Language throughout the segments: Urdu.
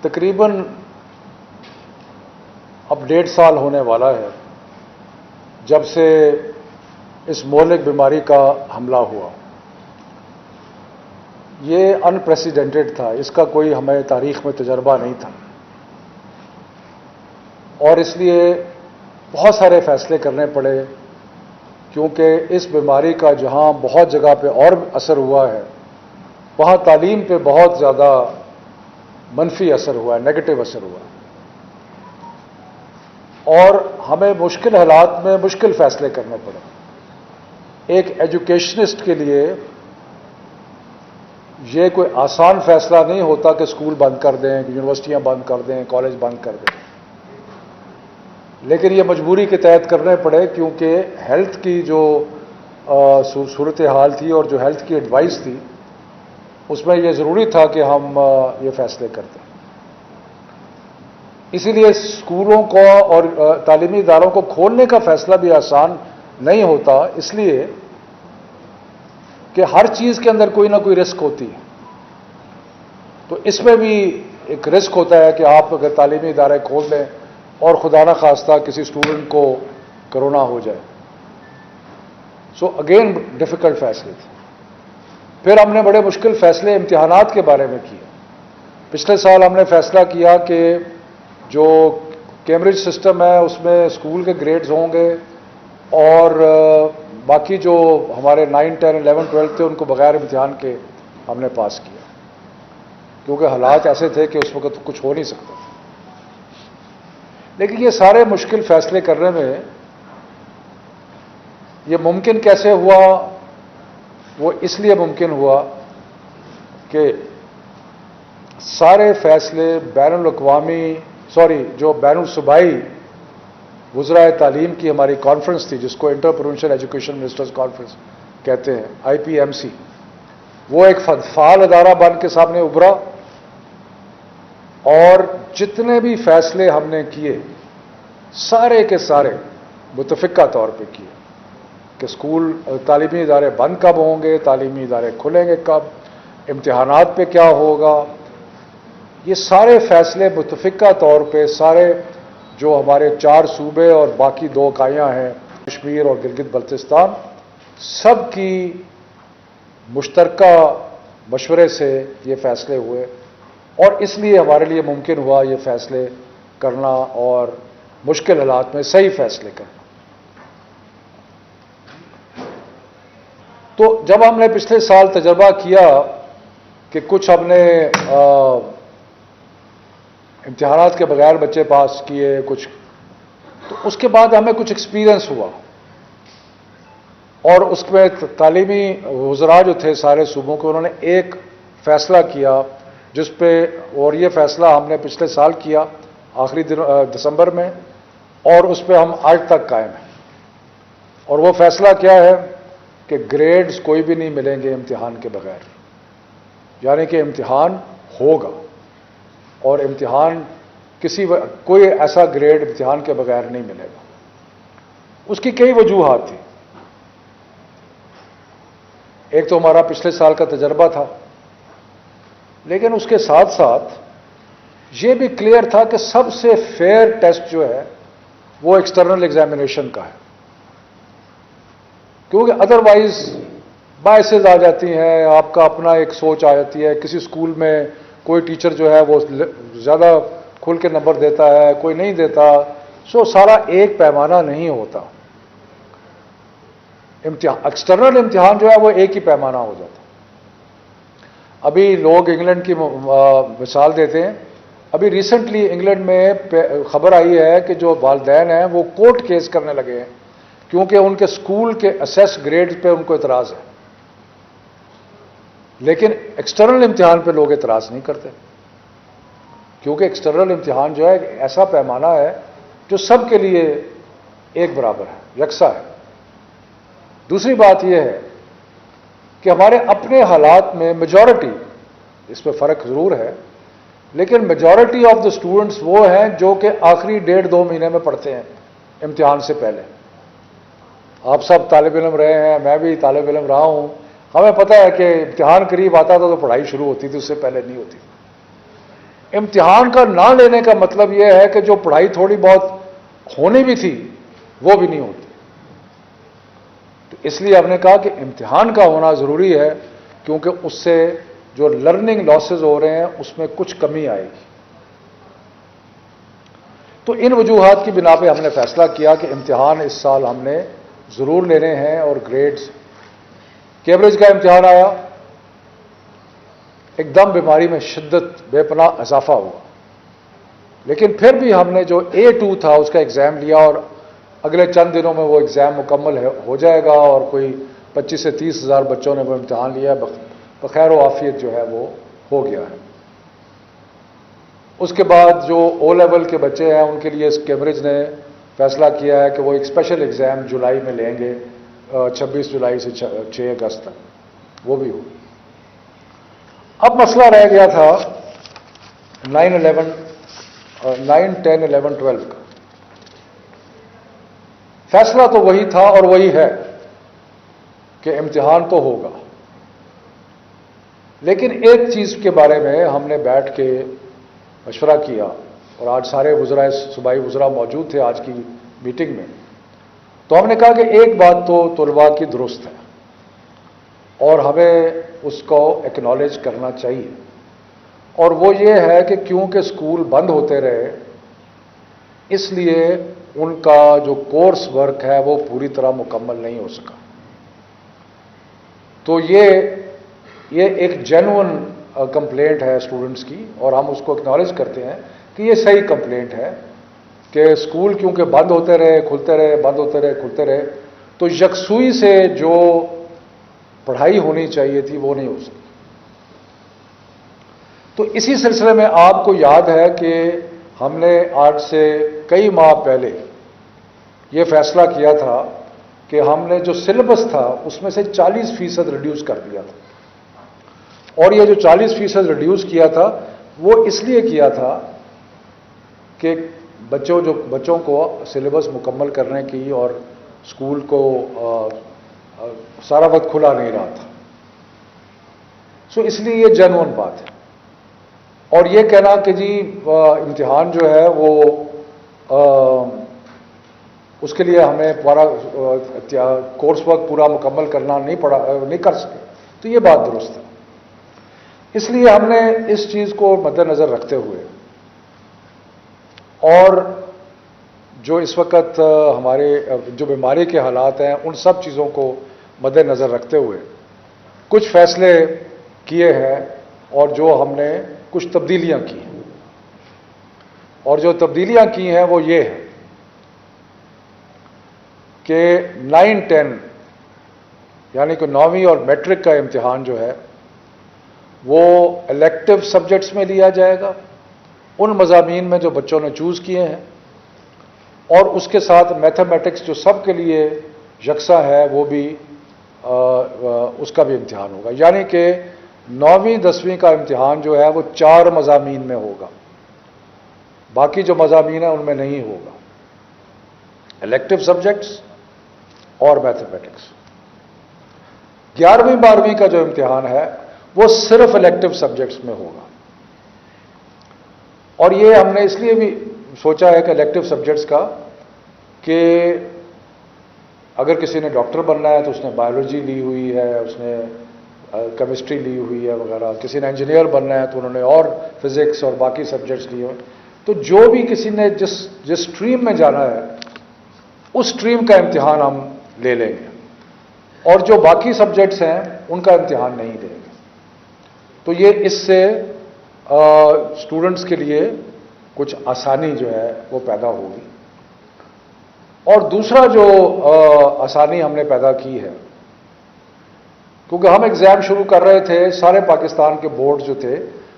تقریباً اب 1.5 سال ہونے والا ہے جب سے اس مہلک بیماری کا حملہ ہوا. یہ ان پریسیڈنٹڈ تھا، اس کا کوئی ہمیں تاریخ میں تجربہ نہیں تھا، اور اس لیے بہت سارے فیصلے کرنے پڑے، کیونکہ اس بیماری کا جہاں بہت جگہ پہ اور اثر ہوا ہے، وہاں تعلیم پہ بہت زیادہ منفی اثر ہوا ہے، نیگیٹو اثر ہوا ہے، اور ہمیں مشکل حالات میں مشکل فیصلے کرنے پڑے. ایک ایجوکیشنسٹ کے لیے یہ کوئی آسان فیصلہ نہیں ہوتا کہ اسکول بند کر دیں، یونیورسٹیاں بند کر دیں، کالج بند کر دیں، لیکن یہ مجبوری کے تحت کرنے پڑے، کیونکہ ہیلتھ کی جو صورتحال تھی اور جو ہیلتھ کی ایڈوائس تھی، اس میں یہ ضروری تھا کہ ہم یہ فیصلے کرتے. اسی لیے اسکولوں کو اور تعلیمی اداروں کو کھولنے کا فیصلہ بھی آسان نہیں ہوتا، اس لیے کہ ہر چیز کے اندر کوئی نہ کوئی رسک ہوتی ہے. تو اس میں بھی ایک رسک ہوتا ہے کہ آپ اگر تعلیمی ادارے کھول دیں اور خدا نہ خواستہ کسی اسٹوڈنٹ کو کرونا ہو جائے. سو اگین ڈیفیکلٹ فیصلے تھے. پھر ہم نے بڑے مشکل فیصلے امتحانات کے بارے میں کیے. پچھلے سال ہم نے فیصلہ کیا کہ جو کیمبرج سسٹم ہے اس میں اسکول کے گریڈز ہوں گے، اور باقی جو ہمارے 9, 10, 11, 12 تھے ان کو بغیر امتحان کے ہم نے پاس کیا، کیونکہ حالات ایسے تھے کہ اس وقت کچھ ہو نہیں سکتا. لیکن یہ سارے مشکل فیصلے کرنے میں یہ ممکن کیسے ہوا؟ وہ اس لیے ممکن ہوا کہ سارے فیصلے جو بین الصوبائی وزرائے تعلیم کی ہماری کانفرنس تھی، جس کو inter provincial education ministers conference کہتے ہیں، IPMC، وہ ایک فعال ادارہ بن کے سامنے ابھرا، اور جتنے بھی فیصلے ہم نے کیے سارے کے سارے متفقہ طور پہ کیے کہ اسکول تعلیمی ادارے بند کب ہوں گے، تعلیمی ادارے کھلیں گے کب، امتحانات پہ کیا ہوگا. یہ سارے فیصلے متفقہ طور پہ سارے جو ہمارے 4 صوبے اور باقی 2 اکائیاں ہیں، کشمیر اور گلگت بلتستان، سب کی مشترکہ مشورے سے یہ فیصلے ہوئے، اور اس لیے ہمارے لیے ممکن ہوا یہ فیصلے کرنا اور مشکل حالات میں صحیح فیصلے کرنا. تو جب ہم نے پچھلے سال تجربہ کیا کہ کچھ ہم نے امتحانات کے بغیر بچے پاس کیے کچھ، تو اس کے بعد ہمیں کچھ ایکسپیرئنس ہوا، اور اس میں تعلیمی وزراء جو تھے سارے صوبوں کے، انہوں نے ایک فیصلہ کیا جس پہ، اور یہ فیصلہ ہم نے پچھلے سال کیا آخری دسمبر میں، اور اس پہ ہم آج تک قائم ہیں. اور وہ فیصلہ کیا ہے کہ گریڈز کوئی بھی نہیں ملیں گے امتحان کے بغیر، یعنی کہ امتحان ہوگا، اور امتحان کوئی ایسا گریڈ امتحان کے بغیر نہیں ملے گا. اس کی کئی وجوہات تھیں. ایک تو ہمارا پچھلے سال کا تجربہ تھا، لیکن اس کے ساتھ ساتھ یہ بھی کلیئر تھا کہ سب سے فیئر ٹیسٹ جو ہے وہ ایکسٹرنل ایگزامینیشن کا ہے، کیونکہ ادروائز باعث آ جاتی ہیں، آپ کا اپنا ایک سوچ آ جاتی ہے. کسی اسکول میں کوئی ٹیچر جو ہے وہ زیادہ کھل کے نمبر دیتا ہے، کوئی نہیں دیتا، سو سارا ایک پیمانہ نہیں ہوتا. ایکسٹرنل امتحان جو ہے وہ ایک ہی پیمانہ ہو جاتا. ابھی لوگ انگلینڈ کی مثال دیتے ہیں. ابھی ریسنٹلی انگلینڈ میں خبر آئی ہے کہ جو والدین ہیں وہ کورٹ کیس کرنے لگے ہیں، کیونکہ ان کے اسکول کے اسیس گریڈ پہ ان کو اعتراض ہے. لیکن ایکسٹرنل امتحان پہ لوگ اعتراض نہیں کرتے، کیونکہ ایکسٹرنل امتحان جو ہے ایک ایسا پیمانہ ہے جو سب کے لیے ایک برابر ہے، یکساں ہے. دوسری بات یہ ہے کہ ہمارے اپنے حالات میں میجورٹی، اس میں فرق ضرور ہے، لیکن میجورٹی آف دا اسٹوڈنٹس وہ ہیں جو کہ آخری 1.5-2 مہینے میں پڑھتے ہیں امتحان سے پہلے. آپ سب طالب علم رہے ہیں، میں بھی طالب علم رہا ہوں. ہمیں پتہ ہے کہ امتحان قریب آتا تھا تو پڑھائی شروع ہوتی تھی، اس سے پہلے نہیں ہوتی. امتحان کا نہ لینے کا مطلب یہ ہے کہ جو پڑھائی تھوڑی بہت ہونی بھی تھی وہ بھی نہیں ہوتی. تو اس لیے ہم نے کہا کہ امتحان کا ہونا ضروری ہے, کیونکہ اس سے جو لرننگ لاسز ہو رہے ہیں اس میں کچھ کمی آئے گی. تو ان وجوہات کی بنا پہ ہم نے فیصلہ کیا کہ امتحان اس سال ہم نے ضرور لینے ہیں. اور گریڈز کیمبرج کا امتحان آیا, ایک دم بیماری میں شدت بے پناہ اضافہ ہوا, لیکن پھر بھی ہم نے جو A2 تھا اس کا ایگزام لیا, اور اگلے چند دنوں میں وہ ایگزام مکمل ہو جائے گا, اور کوئی 25 سے 30 ہزار بچوں نے وہ امتحان لیا, بخیر و عافیت جو ہے وہ ہو گیا ہے. اس کے بعد جو او لیول کے بچے ہیں ان کے لیے کیمبرج نے فیصلہ کیا ہے کہ وہ ایک اسپیشل ایگزام جولائی میں لیں گے, 26 جولائی سے 6 اگست تک, وہ بھی ہو. اب مسئلہ رہ گیا تھا 9, 10, 11, 12 کا. فیصلہ تو وہی تھا اور وہی ہے کہ امتحان تو ہوگا, لیکن ایک چیز کے بارے میں ہم نے بیٹھ کے مشورہ کیا, اور آج سارے وزراء صوبائی وزراء موجود تھے آج کی میٹنگ میں. تو ہم نے کہا کہ ایک بات تو طلباء کی درست ہے اور ہمیں اس کو ایکنالج کرنا چاہیے, اور وہ یہ ہے کہ کیونکہ اسکول بند ہوتے رہے اس لیے ان کا جو کورس ورک ہے وہ پوری طرح مکمل نہیں ہو سکا. تو یہ ایک جینوئن کمپلینٹ ہے اسٹوڈنٹس کی, اور ہم اس کو اکنالج کرتے ہیں کہ یہ صحیح کمپلینٹ ہے کہ اسکول کیونکہ بند ہوتے رہے, کھلتے رہے, بند ہوتے رہے, کھلتے رہے, تو یکسوئی سے جو پڑھائی ہونی چاہیے تھی وہ نہیں ہو سکی. تو اسی سلسلے میں آپ کو یاد ہے کہ ہم نے آج سے کئی ماہ پہلے یہ فیصلہ کیا تھا کہ ہم نے جو سلیبس تھا اس میں سے 40% ریڈیوس کر دیا تھا. اور یہ جو 40% ریڈیوس کیا تھا وہ اس لیے کیا تھا کہ بچوں کو سلیبس مکمل کرنے کی, اور اسکول کو سارا وقت کھلا نہیں رہا تھا. سو اس لیے یہ جینوئن بات ہے. اور یہ کہنا کہ جی امتحان جو ہے وہ اس کے لیے ہمیں پورا کورس ورک پورا مکمل کرنا نہیں کر سکے, تو یہ بات درست ہے. اس لیے ہم نے اس چیز کو مد نظر رکھتے ہوئے, اور جو اس وقت ہمارے جو بیماری کے حالات ہیں ان سب چیزوں کو مد نظر رکھتے ہوئے کچھ فیصلے کیے ہیں, اور جو ہم نے کچھ تبدیلیاں کی ہیں. اور جو تبدیلیاں کی ہیں وہ یہ ہے کہ 9, 10 یعنی کہ 9ویں اور میٹرک کا امتحان جو ہے وہ الیکٹو سبجیکٹس میں لیا جائے گا, ان مضامین میں جو بچوں نے چوز کیے ہیں, اور اس کے ساتھ میتھمیٹکس جو سب کے لیے یکساں ہے وہ بھی اس کا بھی امتحان ہوگا. یعنی کہ 9ویں 10ویں کا امتحان جو ہے وہ 4 مضامین میں ہوگا, باقی جو مضامین ہیں ان میں نہیں ہوگا, الیکٹو سبجیکٹس اور میتھمیٹکس. 11ویں 12ویں کا جو امتحان ہے وہ صرف الیکٹو سبجیکٹس میں ہوگا. اور یہ ہم نے اس لیے بھی سوچا ہے کہ الیکٹو سبجیکٹس کا کہ اگر کسی نے ڈاکٹر بننا ہے تو اس نے بایولوجی لی ہوئی ہے, اس نے کیمسٹری لی ہوئی ہے وغیرہ, کسی نے انجینئر بننا ہے تو انہوں نے اور فزکس اور باقی سبجیکٹس لیے ہوئے. تو جو بھی کسی نے جس اسٹریم میں جانا ہے اس اسٹریم کا امتحان ہم لے لیں گے, اور جو باقی سبجیکٹس ہیں ان کا امتحان نہیں لیں گے. تو یہ اس سے اسٹوڈنٹس کے لیے کچھ آسانی جو ہے وہ پیدا ہوگی. اور دوسرا جو آسانی ہم نے پیدا کی ہے, کیونکہ ہم ایگزام شروع کر رہے تھے, سارے پاکستان کے بورڈ جو تھے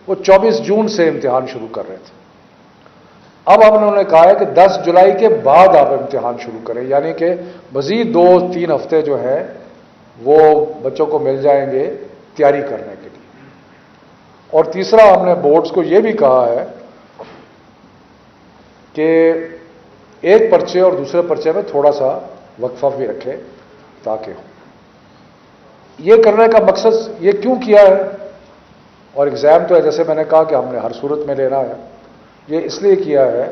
وہ 24 جون سے امتحان شروع کر رہے تھے. اب انہوں نے کہا ہے کہ 10 جولائی کے بعد آپ امتحان شروع کریں, یعنی کہ مزید 2-3 ہفتے جو ہے وہ بچوں کو مل جائیں گے تیاری کرنے کے لیے. اور تیسرا ہم نے بورڈز کو یہ بھی کہا ہے کہ ایک پرچے اور دوسرے پرچے میں تھوڑا سا وقفہ بھی رکھے تاکہ ہو. یہ کرنے کا مقصد یہ کیوں کیا ہے, اور ایگزام تو ہے جیسے میں نے کہا کہ ہم نے ہر صورت میں لینا ہے. یہ اس لیے کیا ہے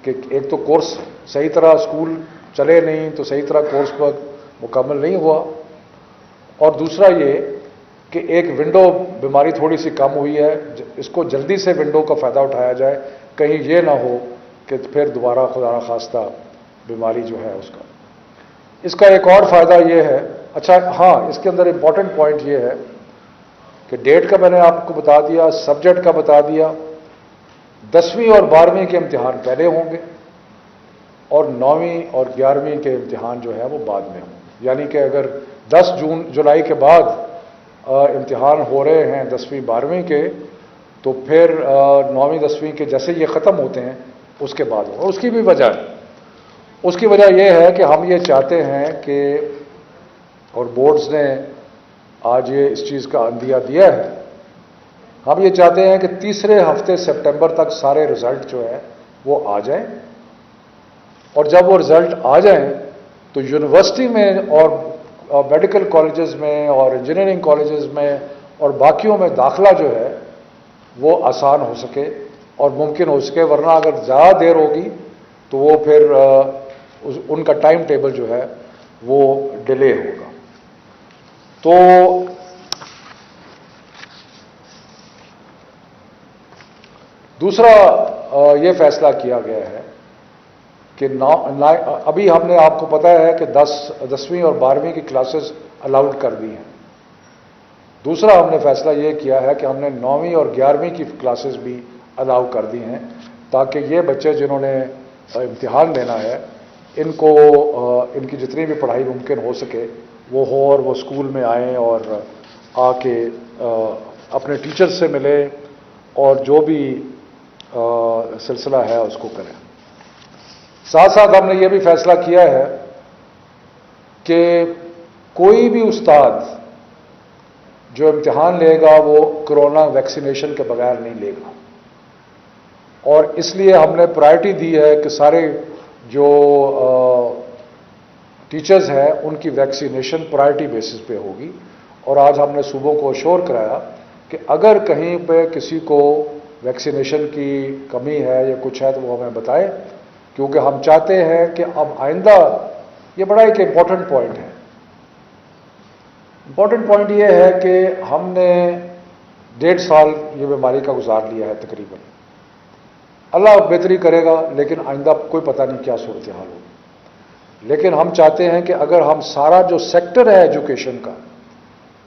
کہ ایک تو کورس صحیح طرح اسکول چلے نہیں تو صحیح طرح کورس پر مکمل نہیں ہوا، اور دوسرا یہ کہ ایک ونڈو بیماری تھوڑی سی کم ہوئی ہے، اس کو جلدی سے ونڈو کا فائدہ اٹھایا جائے، کہیں یہ نہ ہو کہ پھر دوبارہ خدا نخواستہ بیماری جو ہے اس کا. اس کا ایک اور فائدہ یہ ہے، اچھا ہاں اس کے اندر امپورٹنٹ پوائنٹ یہ ہے کہ ڈیٹ کا میں نے آپ کو بتا دیا، سبجیکٹ کا بتا دیا. 10ویں اور 12ویں کے امتحان پہلے ہوں گے اور 9ویں اور 11ویں کے امتحان جو ہے وہ بعد میں ہوں. یعنی کہ اگر 10 جولائی کے بعد امتحان ہو رہے ہیں 10ویں 12ویں کے، تو پھر 9ویں 10ویں کے جیسے یہ ختم ہوتے ہیں اس کے بعد ہو. اور اس کی بھی وجہ ہے، اس کی وجہ یہ ہے کہ ہم یہ چاہتے ہیں کہ، اور بورڈز نے آج یہ اس چیز کا عندیہ دیا ہے، ہم یہ چاہتے ہیں کہ تیسرے ہفتے سپٹمبر تک سارے رزلٹ جو ہے وہ آ جائیں، اور جب وہ رزلٹ آ جائیں تو یونیورسٹی میں اور میڈیکل کالجز میں اور انجینئرنگ کالجز میں اور باقیوں میں داخلہ جو ہے وہ آسان ہو سکے اور ممکن ہو سکے. ورنہ اگر زیادہ دیر ہوگی تو وہ پھر ان کا ٹائم ٹیبل جو ہے وہ ڈیلے ہوگا. تو دوسرا یہ فیصلہ کیا گیا ہے کہ ابھی ہم نے آپ کو پتا ہے کہ 10ویں اور 12ویں کی کلاسز الاؤڈ کر دی ہیں. دوسرا ہم نے فیصلہ یہ کیا ہے کہ ہم نے 9ویں اور 11ویں کی کلاسز بھی الاؤ کر دی ہیں، تاکہ یہ بچے جنہوں نے امتحان دینا ہے ان کو ان کی جتنی بھی پڑھائی ممکن ہو سکے وہ ہو، اور وہ اسکول میں آئیں اور آ کے اپنے ٹیچر سے ملیں اور جو بھی سلسلہ ہے اس کو کریں. ساتھ ساتھ ہم نے یہ بھی فیصلہ کیا ہے کہ کوئی بھی استاد جو امتحان لے گا وہ کرونا ویکسینیشن کے بغیر نہیں لے گا، اور اس لیے ہم نے پرائرٹی دی ہے کہ سارے جو ٹیچرز ہیں ان کی ویکسینیشن پرائرٹی بیسس پہ ہوگی. اور آج ہم نے صوبوں کو اشور کرایا کہ اگر کہیں پہ کسی کو ویکسینیشن کی کمی ہے یا کچھ ہے تو وہ ہمیں بتائے، کیونکہ ہم چاہتے ہیں کہ اب آئندہ، یہ بڑا ایک امپورٹنٹ پوائنٹ ہے. امپورٹنٹ پوائنٹ یہ ہے کہ ہم نے 1.5 سال یہ بیماری کا گزار لیا ہے تقریباً. اللہ بہتری کرے گا، لیکن آئندہ کوئی پتہ نہیں کیا صورتحال ہوگی. لیکن ہم چاہتے ہیں کہ اگر ہم سارا جو سیکٹر ہے ایجوکیشن کا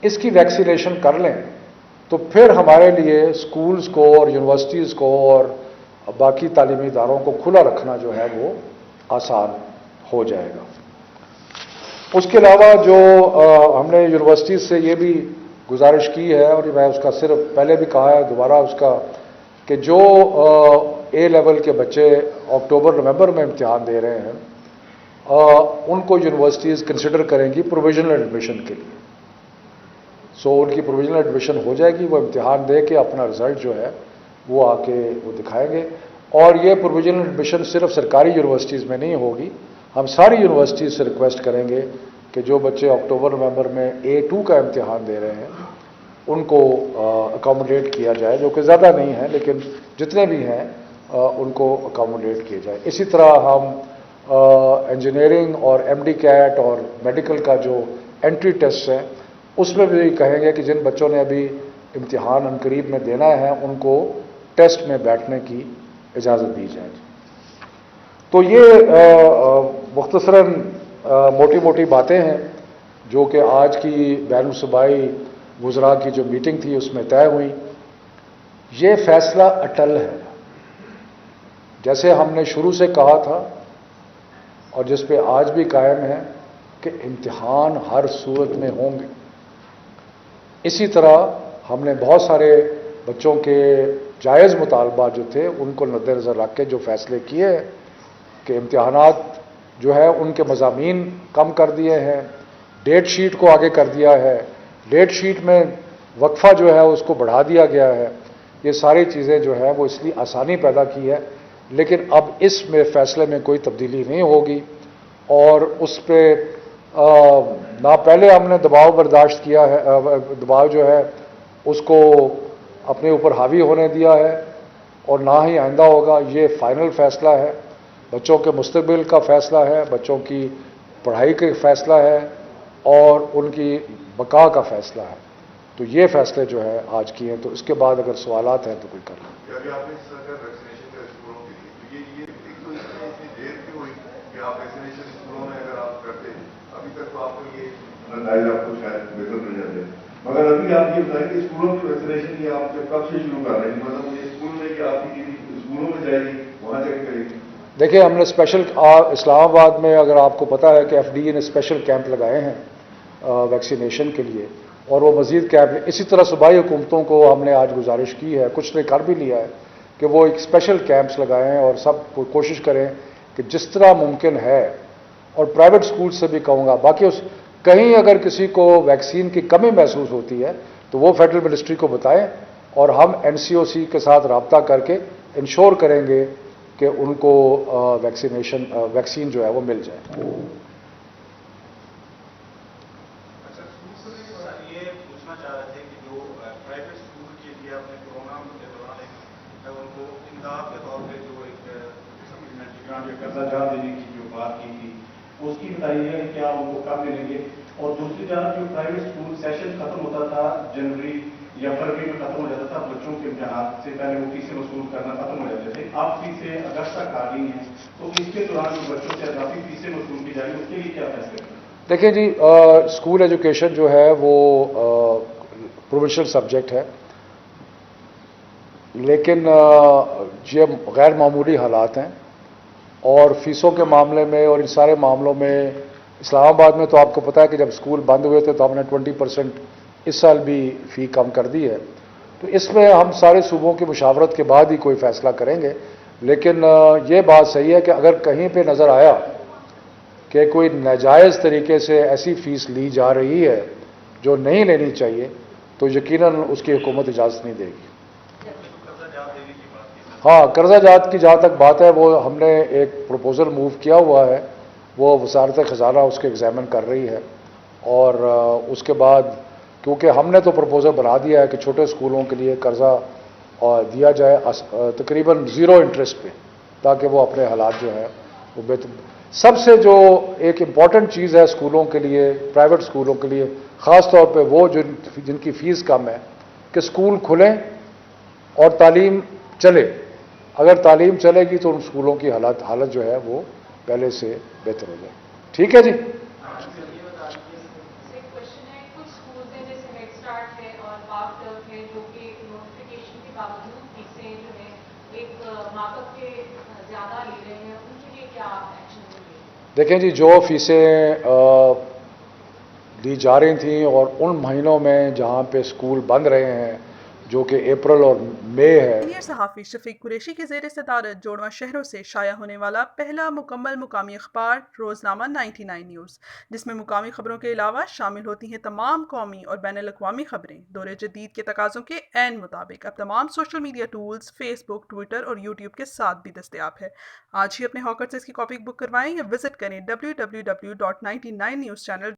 اس کی ویکسینیشن کر لیں تو پھر ہمارے لیے اسکولز کو اور یونیورسٹیز کو اور باقی تعلیمی اداروں کو کھلا رکھنا جو ہے وہ آسان ہو جائے گا. اس کے علاوہ جو ہم نے یونیورسٹیز سے یہ بھی گزارش کی ہے، اور میں اس کا صرف پہلے بھی کہا ہے دوبارہ اس کا، کہ جو اے لیول کے بچے اکتوبر نومبر میں امتحان دے رہے ہیں ان کو یونیورسٹیز کنسیڈر کریں گی پروویژنل ایڈمیشن کے لیے. ان کی پروویژنل ایڈمیشن ہو جائے گی، وہ امتحان دے کے اپنا رزلٹ جو ہے وہ آ کے وہ دکھائیں گے. اور یہ پروویژنل ایڈمیشن صرف سرکاری یونیورسٹیز میں نہیں ہوگی، ہم ساری یونیورسٹیز سے ریکویسٹ کریں گے کہ جو بچے اکتوبر نومبر میں A2 کا امتحان دے رہے ہیں ان کو اکاموڈیٹ کیا جائے، جو کہ زیادہ نہیں ہے لیکن جتنے بھی ہیں ان کو اکاموڈیٹ کیا جائے. اسی طرح ہم انجینئرنگ اور MD کیٹ اور میڈیکل کا جو انٹری ٹیسٹ ہے اس میں بھی کہیں گے کہ جن بچوں نے ابھی امتحان عنقریب میں دینا ہے ان کو ٹیسٹ میں بیٹھنے کی اجازت دی جائے. تو یہ مختصراً موٹی موٹی باتیں ہیں جو کہ آج کی بین الصوبائی وزراء کی جو میٹنگ تھی اس میں طے ہوئی. یہ فیصلہ اٹل ہے، جیسے ہم نے شروع سے کہا تھا اور جس پہ آج بھی قائم ہے کہ امتحان ہر صورت میں ہوں گے. اسی طرح ہم نے بہت سارے بچوں کے جائز مطالبات جو تھے ان کو مد نظر رکھ کے جو فیصلے کیے کہ امتحانات جو ہے ان کے مضامین کم کر دیے ہیں، ڈیٹ شیٹ کو آگے کر دیا ہے، ڈیٹ شیٹ میں وقفہ جو ہے اس کو بڑھا دیا گیا ہے. یہ ساری چیزیں جو ہے وہ اس لیے آسانی پیدا کی ہے، لیکن اب اس میں فیصلے میں کوئی تبدیلی نہیں ہوگی. اور اس پہ نہ پہلے ہم نے دباؤ برداشت کیا ہے، دباؤ جو ہے اس کو اپنے اوپر حاوی ہونے دیا ہے اور نہ ہی آئندہ ہوگا. یہ فائنل فیصلہ ہے, بچوں کے مستقبل کا فیصلہ ہے, بچوں کی پڑھائی کا فیصلہ ہے اور ان کی بقا کا فیصلہ ہے. تو یہ فیصلے جو ہے آج کیے ہیں, تو اس کے بعد اگر سوالات ہیں تو کوئی کر لیں. ابھی آپ نے ویکسینیشن کا اسکولوں کے لیے تو یہ ایک تو اس میں اتنی دیر کیوں ہوئی کہ آپ ویکسینیشن اسکولوں میں اگر آپ کرتے ابھی تک تو آپ کو یہ نتائج آپ کو شاید بہتر مل جاتے, مگر ابھی آپ یہ بتائیں کہ اسکولوں کی ویکسینیشن یہ آپ کب سے شروع کر رہے ہیں, مطلب یہ اسکول میں کہ آپ کی اسکولوں میں جائے گی وہاں چیک کرے گی؟ دیکھیں, ہم نے اسپیشل اسلام آباد میں, اگر آپ کو پتا ہے کہ ایف ڈی اے نے اسپیشل کیمپ لگائے ہیں ویکسینیشن کے لیے, اور وہ مزید کیمپ, اسی طرح صوبائی حکومتوں کو ہم نے آج گزارش کی ہے, کچھ نے کر بھی لیا ہے کہ وہ ایک اسپیشل کیمپس لگائیں اور سب کوشش کریں کہ جس طرح ممکن ہے, اور پرائیویٹ اسکول سے بھی کہوں گا, باقی کہیں اگر کسی کو ویکسین کی کمی محسوس ہوتی ہے تو وہ فیڈرل منسٹری کو بتائیں, اور ہم این سی او سی کے ساتھ رابطہ کر کے انشور کریں گے کہ ان کو ویکسین جو ہے وہ مل جائے. یہ پوچھنا چاہ رہے تھے کہ جو پرائیویٹ اسکول کے لیے اپنے کورونا کے دوران ان کو امداد کے طور پہ جو ایک سپلیمنٹری گرانٹ یا قرضہ جات دینے کی جو بات کی تھی, اس کی بتائیے گا کہ کیا ان کو کب ملیں گے؟ اور دوسری جانب جو پرائیویٹ اسکول سیشن ختم ہوتا تھا جنوری یا فروری میں ختم ہو جاتا تھا, بچوں کے امتحانات سے پہلے وہ فیسیں وصول کرنا ختم ہو جاتے تھے, اب فیسیں اگست تک آ گئی ہیں, تو اس کے دوران جو بچوں سے اضافی فیسیں وصول کی جائیں اس کے لیے کیا فیصلے کریں؟ دیکھیں جی, اسکول ایجوکیشن جو ہے وہ پروفیشنل سبجیکٹ ہے, لیکن یہ غیر معمولی حالات ہیں, اور فیسوں کے معاملے میں اور ان سارے معاملوں میں اسلام آباد میں تو آپ کو پتا ہے کہ جب اسکول بند ہوئے تھے تو ہم نے 20% اس سال بھی فی کم کر دی ہے. تو اس میں ہم سارے صوبوں کی مشاورت کے بعد ہی کوئی فیصلہ کریں گے, لیکن یہ بات صحیح ہے کہ اگر کہیں پہ نظر آیا کہ کوئی ناجائز طریقے سے ایسی فیس لی جا رہی ہے جو نہیں لینی چاہیے, تو یقیناً اس کی حکومت اجازت نہیں دے گی. ہاں, قرضہ جات کی جہاں تک بات ہے, وہ ہم نے ایک پروپوزل موو کیا ہوا ہے, وہ وزارت خزانہ اس کے ایگزامن کر رہی ہے, اور اس کے بعد کیونکہ ہم نے تو پروپوزل بنا دیا ہے کہ چھوٹے اسکولوں کے لیے قرضہ دیا جائے تقریباً 0 انٹرسٹ پہ, تاکہ وہ اپنے حالات جو ہیں وہ بہتر. سب سے جو ایک امپورٹنٹ چیز ہے اسکولوں کے لیے, پرائیویٹ اسکولوں کے لیے خاص طور پہ, وہ جن کی فیس کم ہے, کہ اسکول کھلیں اور تعلیم چلے. اگر تعلیم چلے گی تو ان اسکولوں کی حالت جو ہے وہ پہلے سے بہتر ہو جائے. ٹھیک ہے جی. دیکھیں جی, جو فیسیں دی جا رہی تھیں اور ان مہینوں میں جہاں پہ اسکول بند رہے ہیں, جو کہ اپریل اور مئی ہے. سینئر صحافی شفیق قریشی کے زیر صدارت جوڑواں شہروں سے شائع ہونے والا پہلا مکمل مقامی اخبار روزنامہ 99 نیوز, جس میں مقامی خبروں کے علاوہ شامل ہوتی ہیں تمام قومی اور بین الاقوامی خبریں. دور جدید کے تقاضوں کے عین مطابق اب تمام سوشل میڈیا ٹولز فیس بک, ٹویٹر اور یوٹیوب کے ساتھ بھی دستیاب ہے. آج ہی اپنے ہاکر سے اس کی کاپی بک کروائیں یا وزٹ کریں www.99news channel